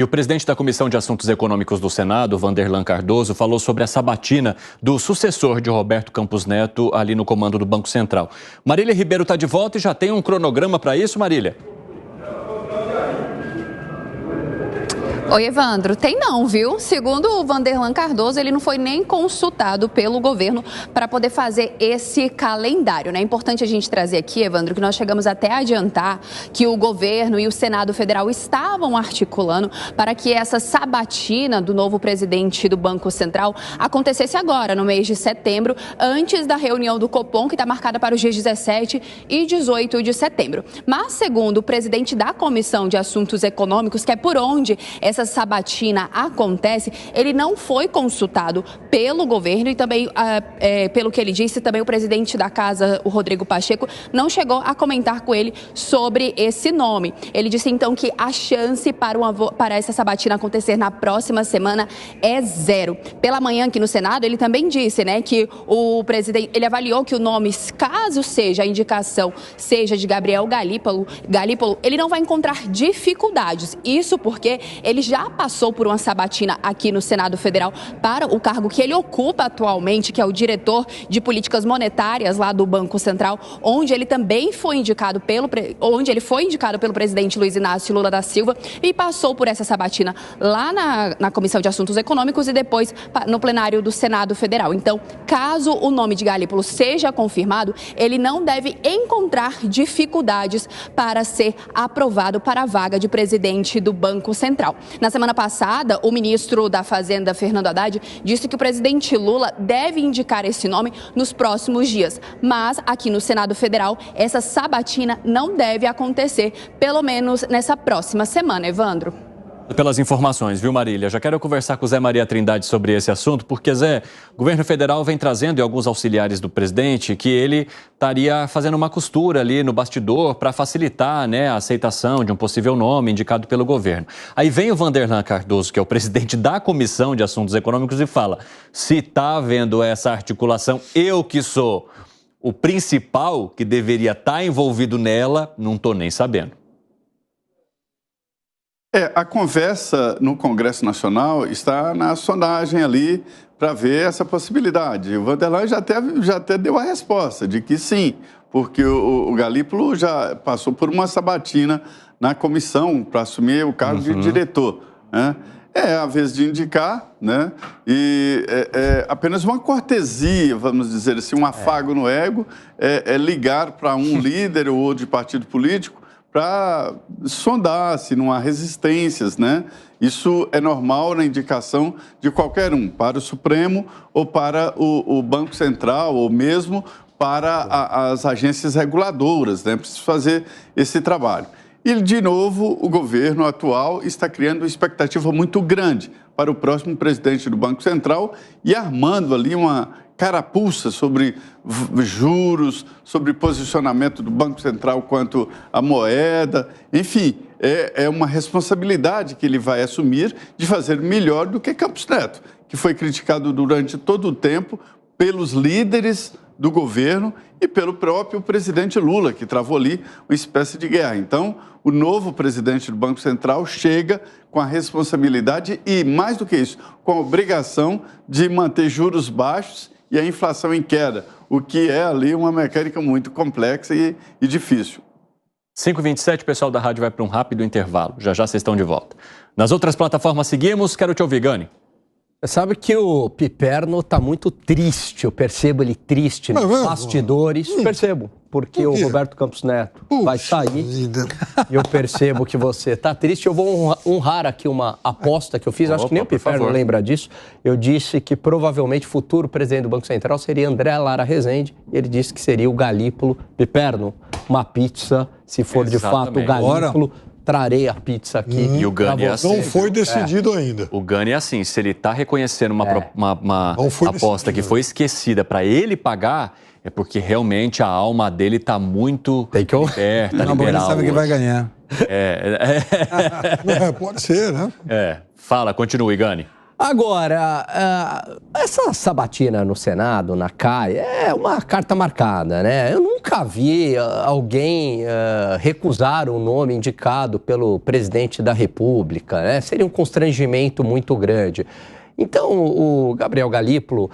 E o presidente da Comissão de Assuntos Econômicos do Senado, Vanderlan Cardoso, falou sobre a sabatina do sucessor de Roberto Campos Neto ali no comando do Banco Central. Marília Ribeiro está de volta e já tem um cronograma para isso, Marília? Oi, Evandro. Tem não, viu? Segundo o Vanderlan Cardoso, ele não foi nem consultado pelo governo para poder fazer esse calendário, né? É importante a gente trazer aqui, Evandro, que nós chegamos até a adiantar que o governo e o Senado Federal estavam articulando para que essa sabatina do novo presidente do Banco Central acontecesse agora, no mês de setembro, antes da reunião do Copom, que está marcada para os dias 17 e 18 de setembro. Mas, segundo o presidente da Comissão de Assuntos Econômicos, que é por onde essa sabatina acontece, ele não foi consultado pelo governo e também, pelo que ele disse, também o presidente da casa, o Rodrigo Pacheco, não chegou a comentar com ele sobre esse nome. Ele disse, então, que a chance para essa sabatina acontecer na próxima semana é zero. Pela manhã aqui no Senado, ele também disse, né, que o presidente, ele avaliou que o nome, caso seja a indicação, seja de Gabriel Galípolo, ele não vai encontrar dificuldades. Isso porque ele já passou por uma sabatina aqui no Senado Federal para o cargo que ele ocupa atualmente, que é o diretor de políticas monetárias lá do Banco Central, onde ele também foi indicado pelo presidente Luiz Inácio Lula da Silva e passou por essa sabatina lá na Comissão de Assuntos Econômicos e depois no plenário do Senado Federal. Então, caso o nome de Galípolo seja confirmado, ele não deve encontrar dificuldades para ser aprovado para a vaga de presidente do Banco Central. Na semana passada, o ministro da Fazenda, Fernando Haddad, disse que o presidente Lula deve indicar esse nome nos próximos dias. Mas, aqui no Senado Federal, essa sabatina não deve acontecer, pelo menos nessa próxima semana, Evandro. Pelas informações, viu, Marília? Já quero conversar com o Zé Maria Trindade sobre esse assunto, porque, Zé, o governo federal vem trazendo e alguns auxiliares do presidente que ele estaria fazendo uma costura ali no bastidor para facilitar, né, a aceitação de um possível nome indicado pelo governo. Aí vem o Vanderlan Cardoso, que é o presidente da Comissão de Assuntos Econômicos, e fala, se está havendo essa articulação, eu que sou o principal que deveria estar envolvido nela, não estou nem sabendo. A conversa no Congresso Nacional está na sondagem ali para ver essa possibilidade. O Vanderlan já até deu a resposta de que sim, porque o Galípolo já passou por uma sabatina na comissão para assumir o cargo de diretor, né? É a vez de indicar, né? E é apenas uma cortesia, vamos dizer assim, um afago no ego, é ligar para um líder ou de partido político para sondar se não há resistências, né? Isso é normal na indicação de qualquer um, para o Supremo ou para o Banco Central, ou mesmo para as agências reguladoras, né? Precisa fazer esse trabalho. E, de novo, o governo atual está criando uma expectativa muito grande para o próximo presidente do Banco Central e armando ali uma carapuça sobre juros, sobre posicionamento do Banco Central quanto à moeda. Enfim, é uma responsabilidade que ele vai assumir de fazer melhor do que Campos Neto, que foi criticado durante todo o tempo pelos líderes do governo e pelo próprio presidente Lula, que travou ali uma espécie de guerra. Então, o novo presidente do Banco Central chega com a responsabilidade e, mais do que isso, com a obrigação de manter juros baixos e a inflação em queda, o que é ali uma mecânica muito complexa e difícil. 5h27, o pessoal da rádio vai para um rápido intervalo. Já já vocês estão de volta. Nas outras plataformas seguimos, quero te ouvir, Gani. Você sabe que o Piperno está muito triste, eu percebo ele triste nos bastidores, percebo, porque o Roberto Campos Neto vai sair e eu percebo que você está triste. Eu vou honrar aqui uma aposta que eu fiz, acho que nem o Piperno lembra disso. Eu disse que provavelmente o futuro presidente do Banco Central seria André Lara Rezende, e ele disse que seria o Galípolo. Piperno, uma pizza, se for de fato o Galípolo. Trarei a pizza aqui. E o Gani é assim. Não foi decidido ainda. O Gani é assim, se ele está reconhecendo uma aposta que foi esquecida para ele pagar, é porque realmente a alma dele está muito aberta, liberal. Ele sabe que vai ganhar. Pode ser, né? Fala, continue, Gani. Agora, essa sabatina no Senado, na CAI, é uma carta marcada, né? Eu nunca vi alguém recusar um nome indicado pelo presidente da República, né? Seria um constrangimento muito grande. Então, o Gabriel Galípolo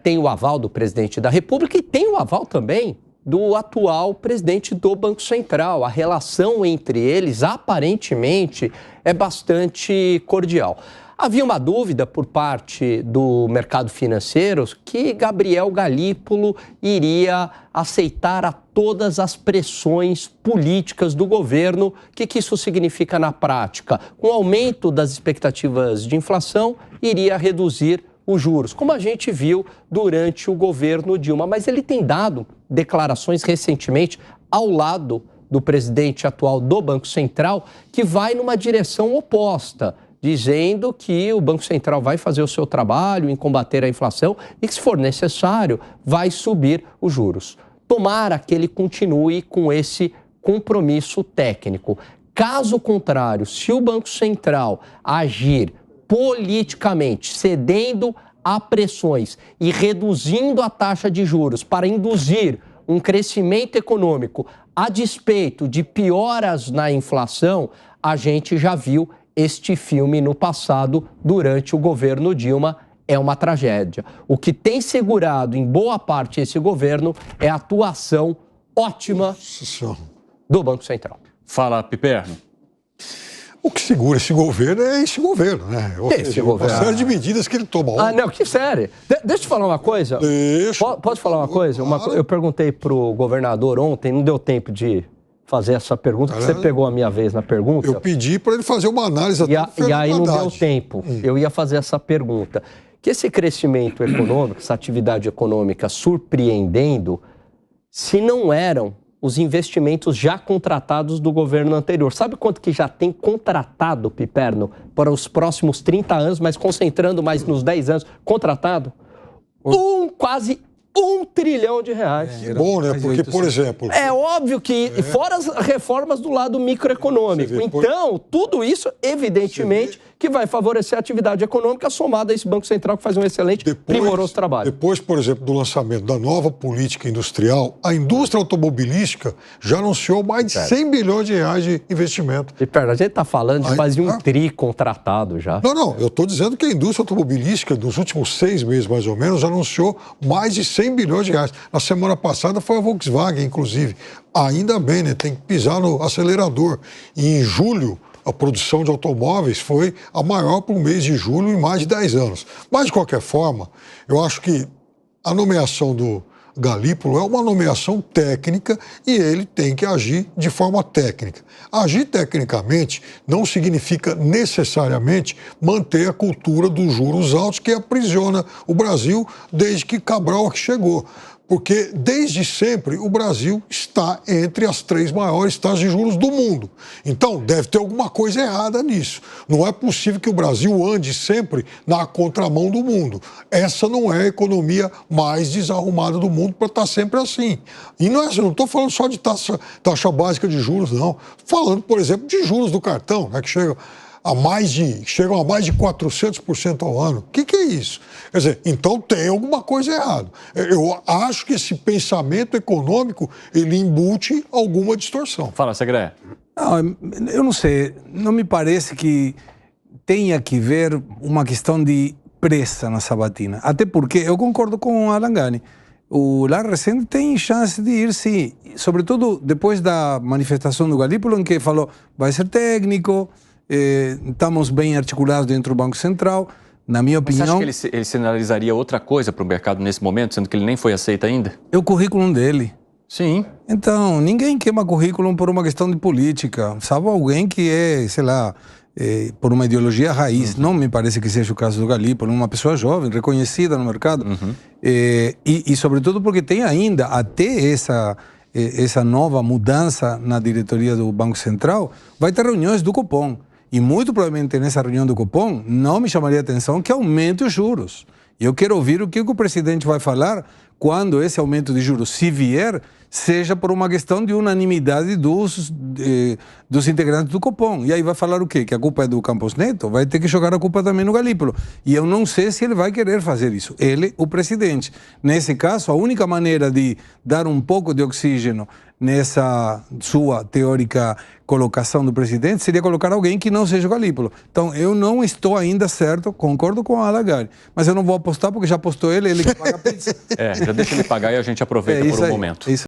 tem o aval do presidente da República e tem o aval também do atual presidente do Banco Central. A relação entre eles, aparentemente, é bastante cordial. Havia uma dúvida por parte do mercado financeiro que Gabriel Galípolo iria aceitar a todas as pressões políticas do governo. O que isso significa na prática? Com o aumento das expectativas de inflação, iria reduzir os juros, como a gente viu durante o governo Dilma. Mas ele tem dado declarações recentemente ao lado do presidente atual do Banco Central que vai numa direção oposta, dizendo que o Banco Central vai fazer o seu trabalho em combater a inflação e que, se for necessário, vai subir os juros. Tomara que ele continue com esse compromisso técnico. Caso contrário, se o Banco Central agir politicamente, cedendo a pressões e reduzindo a taxa de juros para induzir um crescimento econômico a despeito de pioras na inflação, a gente já viu este filme no passado, durante o governo Dilma. É uma tragédia. O que tem segurado em boa parte esse governo é a atuação ótima do Banco Central. Fala, Piperno. O que segura esse governo é esse governo, né? Uma série de medidas que ele toma. Não, que sério. Deixa eu te falar uma coisa. Pode falar uma coisa? Eu perguntei pro governador ontem, não deu tempo de fazer essa pergunta, porque você pegou a minha vez na pergunta. Eu pedi para ele fazer uma análise e aí não deu tempo. Eu ia fazer essa pergunta. Que esse crescimento econômico, essa atividade econômica surpreendendo, se não eram os investimentos já contratados do governo anterior. Sabe quanto que já tem contratado, Piperno, para os próximos 30 anos, mas concentrando mais nos 10 anos, contratado? Quase 1 trilhão de reais. Bom, né? Porque, por exemplo... É óbvio que, fora as reformas do lado microeconômico. Então, tudo isso, evidentemente, que vai favorecer a atividade econômica, somada a esse Banco Central que faz um excelente, primoroso trabalho. Depois, por exemplo, do lançamento da nova política industrial, a indústria automobilística já anunciou mais de 100 bilhões de reais de investimento. E, pera, a gente está falando de quase um tri contratado já. Não, eu estou dizendo que a indústria automobilística, nos últimos 6 meses, mais ou menos, anunciou mais de 100 bilhões de reais. Na semana passada foi a Volkswagen, inclusive. Ainda bem, né? Tem que pisar no acelerador. E em julho, a produção de automóveis foi a maior para o mês de julho em mais de 10 anos. Mas, de qualquer forma, eu acho que a nomeação do Galípolo é uma nomeação técnica e ele tem que agir de forma técnica. Agir tecnicamente não significa necessariamente manter a cultura dos juros altos que aprisiona o Brasil desde que Cabral chegou. Porque, desde sempre, o Brasil está entre as 3 maiores taxas de juros do mundo. Então, deve ter alguma coisa errada nisso. Não é possível que o Brasil ande sempre na contramão do mundo. Essa não é a economia mais desarrumada do mundo para estar sempre assim. E não estou falando só de taxa básica de juros, não. Falando, por exemplo, de juros do cartão, né, que chegam a mais de 400% ao ano. O que é isso? Quer dizer, então tem alguma coisa errada. Eu acho que esse pensamento econômico, ele embute alguma distorção. Fala, Segré. Não, eu não sei, não me parece que tenha que ver uma questão de pressa na sabatina. Até porque eu concordo com o Alangani. O Lar Resende tem chance de ir, sim. Sobretudo depois da manifestação do Galípolo, em que falou, vai ser técnico, estamos bem articulados dentro do Banco Central. Na minha opinião... Você acha que ele sinalizaria outra coisa para o mercado nesse momento, sendo que ele nem foi aceito ainda? É o currículo dele. Sim. Então, ninguém queima currículo por uma questão de política. Salvo alguém que é, sei lá, por uma ideologia raiz. Não me parece que seja o caso do Galípolo, uma pessoa jovem, reconhecida no mercado. E sobretudo porque tem ainda, até essa nova mudança na diretoria do Banco Central, vai ter reuniões do Copom. E muito provavelmente nessa reunião do Copom não me chamaria a atenção que aumente os juros. E eu quero ouvir o que o presidente vai falar quando esse aumento de juros, se vier, seja por uma questão de unanimidade dos integrantes do Copom. E aí vai falar o quê? Que a culpa é do Campos Neto? Vai ter que jogar a culpa também no Galípolo. E eu não sei se ele vai querer fazer isso. Ele, o presidente. Nesse caso, a única maneira de dar um pouco de oxígeno nessa sua teórica colocação do presidente seria colocar alguém que não seja o Galípolo. Então, eu não estou ainda certo, concordo com a Alagari, mas eu não vou apostar porque já apostou ele que paga a pizza. Já deixa ele pagar e a gente aproveita por um momento.